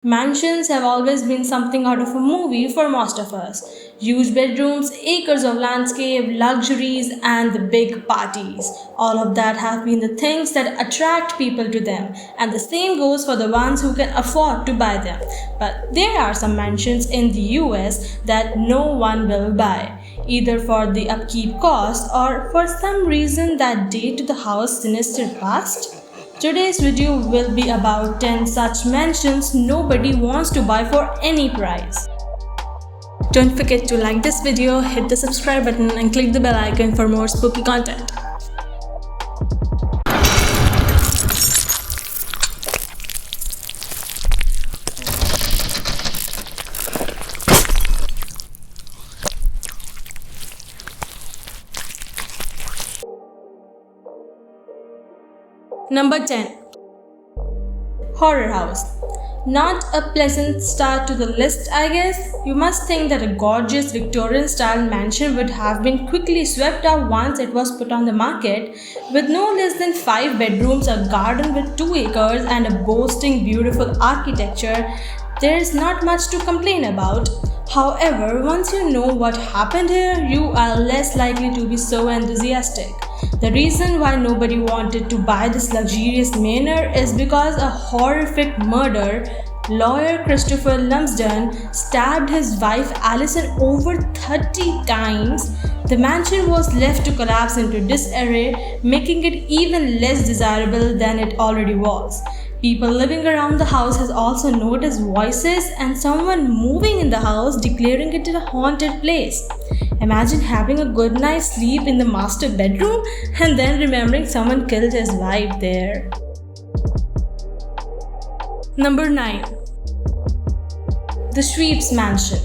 Mansions have always been something out of a movie for most of us. Huge bedrooms, acres of landscape, luxuries, and the big parties. All of that have been the things that attract people to them, and the same goes for the ones who can afford to buy them. But there are some mansions in the US that no one will buy, either for the upkeep cost or for some reason that date to the house sinister past. Today's video will be about 10 such mansions nobody wants to buy for any price. Don't forget to like this video, hit the subscribe button and click the bell icon for more spooky content. Number 10. Horror House. Not a pleasant start to the list, I guess. You must think that a gorgeous Victorian style mansion would have been quickly swept out once it was put on the market, with no less than 5 bedrooms, a garden with 2 acres, and a boasting beautiful architecture. There is not much to complain about. However, once you know what happened here, you are less likely to be so enthusiastic. The reason why nobody wanted to buy this luxurious manor is because a horrific murder. Lawyer Christopher Lumsden stabbed his wife Alison over 30 times. The mansion was left to collapse into disarray, making it even less desirable than it already was. People living around the house has also noticed voices and someone moving in the house declaring it a haunted place. Imagine having a good night's sleep in the master bedroom and then remembering someone killed his wife there. Number 9. The Sweeps Mansion.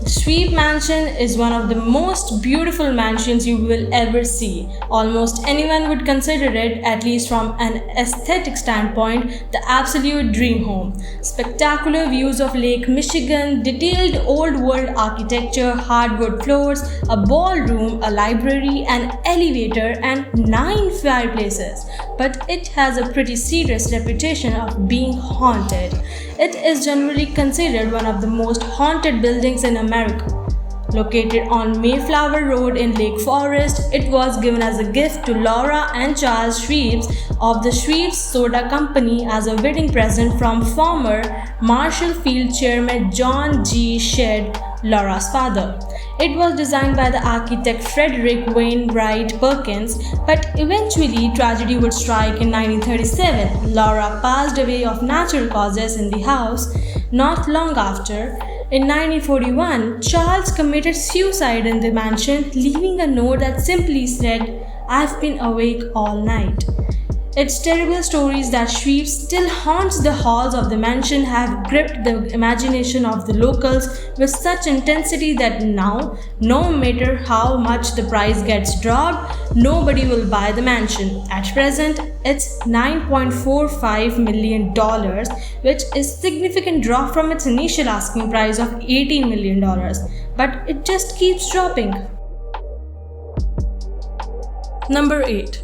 The Sweep Mansion is one of the most beautiful mansions you will ever see. Almost anyone would consider it, at least from an aesthetic standpoint, the absolute dream home. Spectacular views of Lake Michigan, detailed old world architecture, hardwood floors, a ballroom, a library, an elevator, and 9 fireplaces. But it has a pretty serious reputation of being haunted. It is generally considered one of the most haunted buildings in America. Located on Mayflower Road in Lake Forest, it was given as a gift to Laura and Charles Sweeps of the Sweeps Soda Company as a wedding present from former Marshall Field Chairman John G. Shedd, Laura's father. It was designed by the architect Frederick Wainwright Perkins, but eventually tragedy would strike in 1937. Laura passed away of natural causes in the house. Not long after, in 1941, Charles committed suicide in the mansion, leaving a note that simply said, "I've been awake all night." Its terrible stories that Sweeps still haunts the halls of the mansion have gripped the imagination of the locals with such intensity that now, no matter how much the price gets dropped, nobody will buy the mansion. At present, it's $9.45 million, which is a significant drop from its initial asking price of $18 million. But it just keeps dropping. Number 8.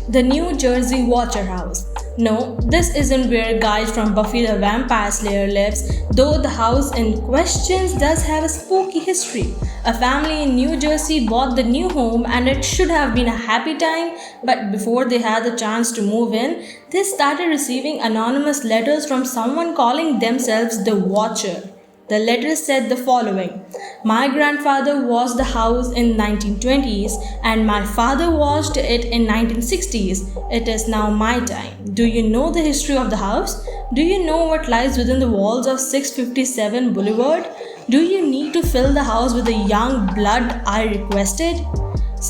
The New Jersey Watcher House. No, this isn't where guys from Buffy the Vampire Slayer lives, though the house in question does have a spooky history. A family in New Jersey bought the new home and it should have been a happy time, but before they had the chance to move in, they started receiving anonymous letters from someone calling themselves the Watcher. The letter said the following: "My grandfather watched the house in 1920s and my father watched it in 1960s. It is now my time. Do you know the history of the house? Do you know what lies within the walls of 657 Boulevard? Do you need to fill the house with the young blood I requested?"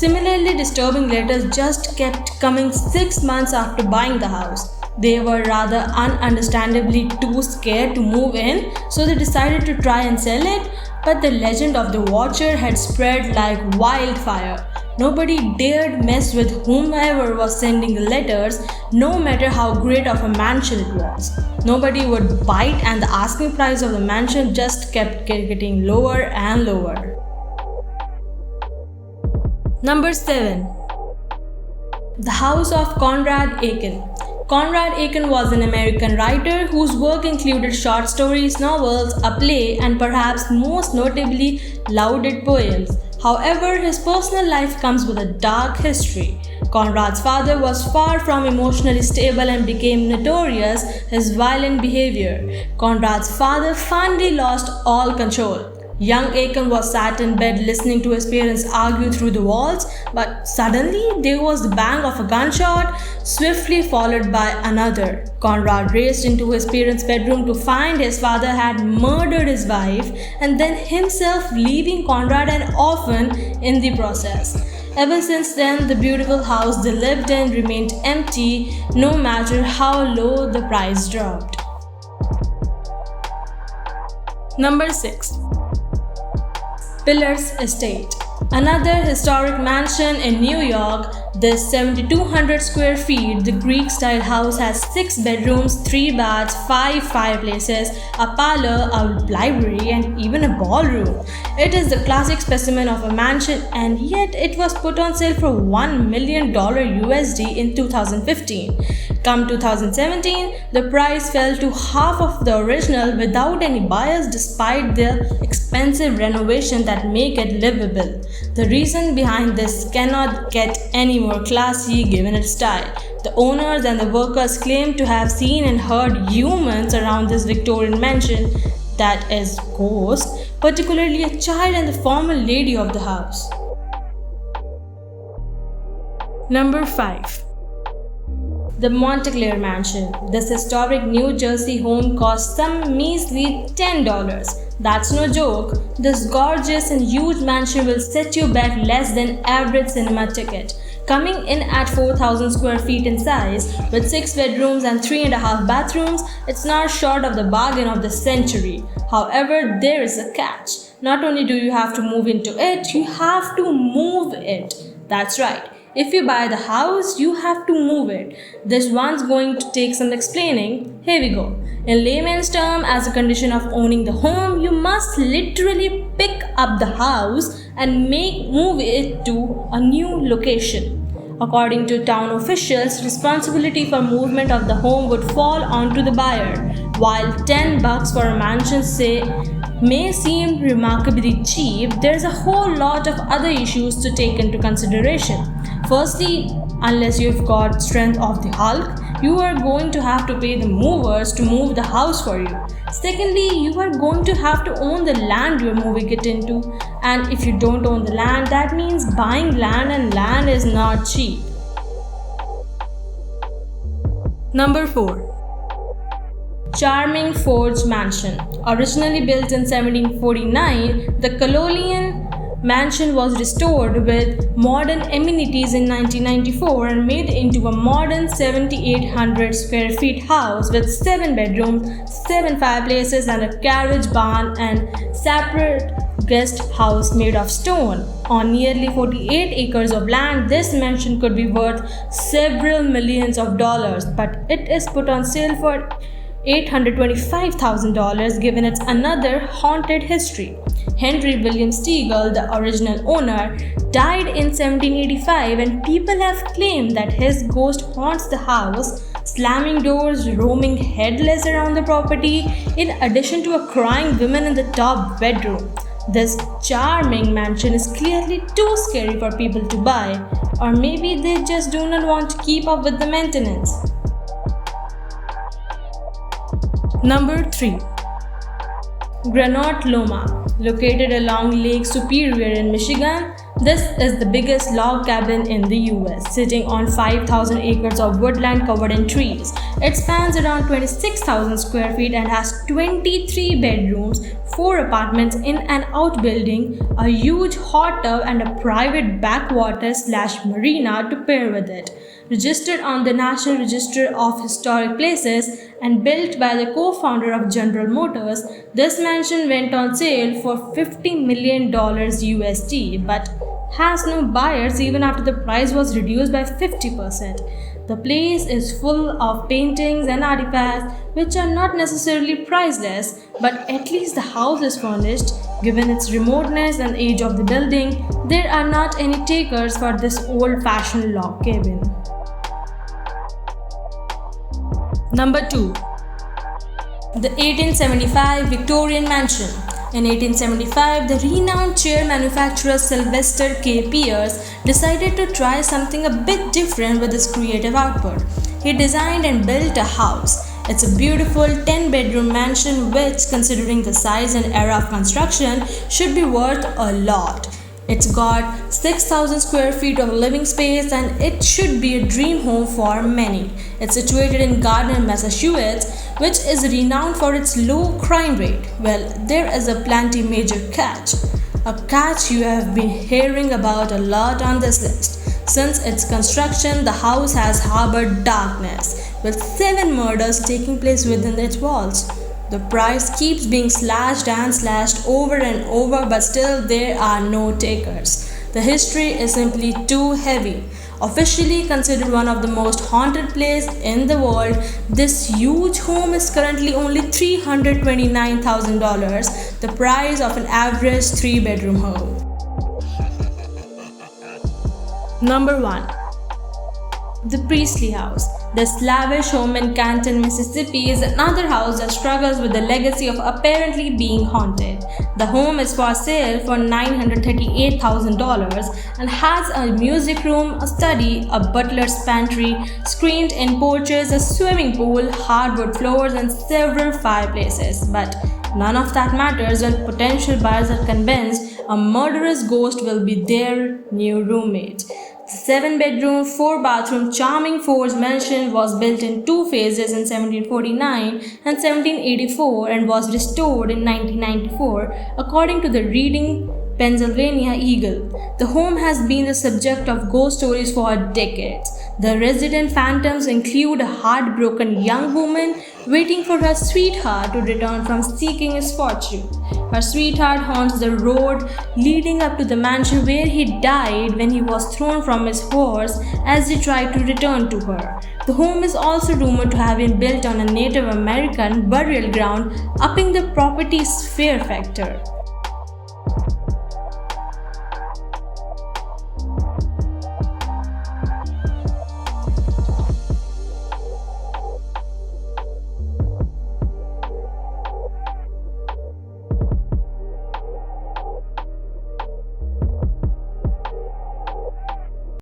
Similarly disturbing letters just kept coming 6 months after buying the house. They were rather ununderstandably too scared to move in, so they decided to try and sell it, but the legend of the Watcher had spread like wildfire. Nobody dared mess with whomever was sending the letters, no matter how great of a mansion it was. Nobody would bite, and the asking price of the mansion just kept getting lower and lower. Number 7. The House of Conrad Aiken. Conrad Aiken was an American writer whose work included short stories, novels, a play, and perhaps most notably, lauded poems. However, his personal life comes with a dark history. Conrad's father was far from emotionally stable and became notorious his violent behavior. Conrad's father finally lost all control. Young Aiken was sat in bed listening to his parents argue through the walls, but suddenly there was the bang of a gunshot, swiftly followed by another. Conrad raced into his parents' bedroom to find his father had murdered his wife and then himself, leaving Conrad an orphan in the process. Ever since then, the beautiful house they lived in remained empty, no matter how low the price dropped. Number 6. Pillars Estate. Another historic mansion in New York, this 7,200 square feet, the Greek-style house has 6 bedrooms, 3 baths, 5 fireplaces, a parlor, a library, and even a ballroom. It is the classic specimen of a mansion, and yet it was put on sale for $1 million USD in 2015. Come 2017, the price fell to half of the original without any buyers despite the expensive renovation that make it livable. The reason behind this cannot get any more classy given its style. The owners and the workers claim to have seen and heard humans around this Victorian mansion, that is, ghosts, particularly a child and the former lady of the house. Number 5. The Montclair Mansion. This historic New Jersey home cost some measly $10. That's no joke. This gorgeous and huge mansion will set you back less than average cinema ticket. Coming in at 4,000 square feet in size, with 6 bedrooms and 3.5 bathrooms, it's not short of the bargain of the century. However, there is a catch. Not only do you have to move into it, you have to move it. That's right. If you buy the house, you have to move it. This one's going to take some explaining. Here we go. In layman's terms, as a condition of owning the home, you must literally pick up the house and move it to a new location. According to town officials, responsibility for movement of the home would fall onto the buyer. While $10 for a mansion may seem remarkably cheap, there's a whole lot of other issues to take into consideration. Firstly, unless you've got strength of the Hulk, you are going to have to pay the movers to move the house for you. Secondly, you are going to have to own the land you're moving it into. And if you don't own the land, that means buying land, and land is not cheap. Number 4. Charming Forge Mansion. Originally built in 1749, the Colonial Mansion was restored with modern amenities in 1994 and made into a modern 7,800 square feet house with 7 bedrooms, 7 fireplaces, and a carriage barn and separate guest house made of stone. On nearly 48 acres of land, this mansion could be worth several millions of dollars, but it is put on sale for $825,000 given its another haunted history. Henry William Stegall, the original owner, died in 1785, and people have claimed that his ghost haunts the house, slamming doors, roaming headless around the property, in addition to a crying woman in the top bedroom. This charming mansion is clearly too scary for people to buy, or maybe they just do not want to keep up with the maintenance. Number 3. Granite Loma. Located along Lake Superior in Michigan, this is the biggest log cabin in the US, sitting on 5,000 acres of woodland covered in trees. It spans around 26,000 square feet and has 23 bedrooms, 4 apartments in an outbuilding, a huge hot tub, and a private backwater/marina to pair with it. Registered on the National Register of Historic Places and built by the co-founder of General Motors, this mansion went on sale for $50 million USD, but has no buyers even after the price was reduced by 50%. The place is full of paintings and artifacts which are not necessarily priceless, but at least the house is furnished. Given its remoteness and age of the building, there are not any takers for this old-fashioned log cabin. Number 2. The 1875 Victorian Mansion. In 1875, the renowned chair manufacturer Sylvester K. Pierce decided to try something a bit different with his creative output. He designed and built a house. It's a beautiful 10-bedroom mansion which, considering the size and era of construction, should be worth a lot. It's got 6,000 square feet of living space and it should be a dream home for many. It's situated in Gardner, Massachusetts, which is renowned for its low crime rate. Well, there is a plenty major catch. A catch you have been hearing about a lot on this list. Since its construction, the house has harbored darkness, with 7 murders taking place within its walls. The price keeps being slashed and slashed over and over, but still there are no takers. The history is simply too heavy. Officially considered one of the most haunted places in the world, this huge home is currently only $329,000, the price of an average 3-bedroom home. Number 1. The Priestley House. This lavish home in Canton, Mississippi is another house that struggles with the legacy of apparently being haunted. The home is for sale for $938,000 and has a music room, a study, a butler's pantry, screened-in porches, a swimming pool, hardwood floors, and several fireplaces. But none of that matters when potential buyers are convinced a murderous ghost will be their new roommate. 7-bedroom, 4-bathroom, charming Ford's mansion was built in 2 phases in 1749 and 1784 and was restored in 1994, according to the Reading, Pennsylvania Eagle. The home has been the subject of ghost stories for decades. The resident phantoms include a heartbroken young woman waiting for her sweetheart to return from seeking his fortune. Her sweetheart haunts the road leading up to the mansion where he died when he was thrown from his horse as he tried to return to her. The home is also rumored to have been built on a Native American burial ground, upping the property's fear factor.